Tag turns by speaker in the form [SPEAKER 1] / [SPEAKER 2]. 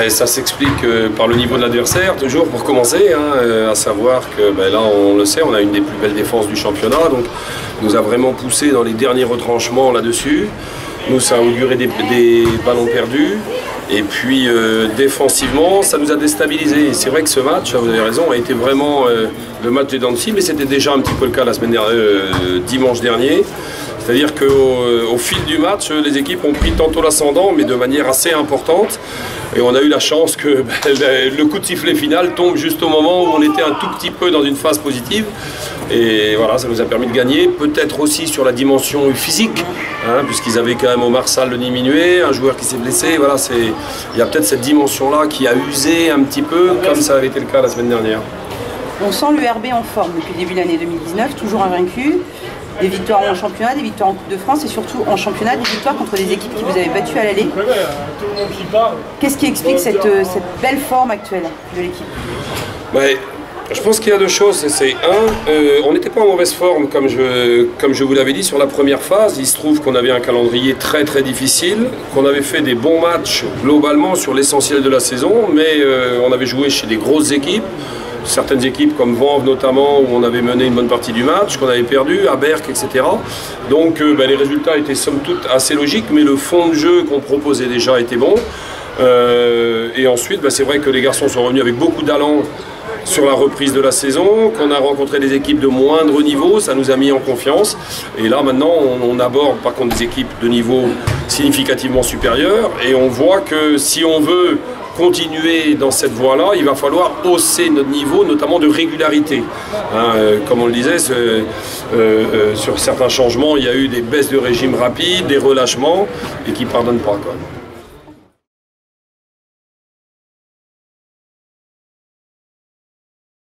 [SPEAKER 1] Ça s'explique par le niveau de l'adversaire, toujours pour commencer, à savoir que là on le sait, on a une des plus belles défenses du championnat, donc nous a vraiment poussé dans les derniers retranchements là-dessus. Nous, ça a auguré des ballons perdus. Et puis défensivement, ça nous a déstabilisés. C'est vrai que ce match, vous avez raison, a été vraiment le match des dents de scie, mais c'était déjà un petit peu le cas dimanche dernier. C'est-à-dire qu'au fil du match, les équipes ont pris tantôt l'ascendant, mais de manière assez importante. Et on a eu la chance que le coup de sifflet final tombe juste au moment où on était un tout petit peu dans une phase positive. Et voilà, ça nous a permis de gagner, peut-être aussi sur la dimension physique, puisqu'ils avaient quand même Omar Sall le diminué, un joueur qui s'est blessé. Voilà, il y a peut-être cette dimension-là qui a usé un petit peu, comme ça avait été le cas la semaine dernière.
[SPEAKER 2] On sent l'URB en forme depuis le début de l'année 2019, toujours invaincu. Des victoires en championnat, des victoires en Coupe de France et surtout en championnat, des victoires contre des équipes qui vous avaient battu à l'aller. Qu'est-ce qui explique cette belle forme actuelle de l'équipe?
[SPEAKER 1] Je pense qu'il y a deux choses. C'est on n'était pas en mauvaise forme comme je vous l'avais dit sur la première phase. Il se trouve qu'on avait un calendrier très très difficile, qu'on avait fait des bons matchs globalement sur l'essentiel de la saison, mais on avait joué chez des grosses équipes. Certaines équipes comme Vanves notamment, où on avait mené une bonne partie du match, qu'on avait perdu, à Berck, etc. Donc les résultats étaient somme toute assez logiques, mais le fond de jeu qu'on proposait déjà était bon. Et ensuite, c'est vrai que les garçons sont revenus avec beaucoup d'allant sur la reprise de la saison, qu'on a rencontré des équipes de moindre niveau, ça nous a mis en confiance. Et là maintenant, on aborde par contre des équipes de niveau significativement supérieur, et on voit que si on veut continuer dans cette voie-là, il va falloir hausser notre niveau, notamment de régularité. Comme on le disait, sur certains changements, il y a eu des baisses de régime rapides, des relâchements, et qui ne pardonnent pas, quoi.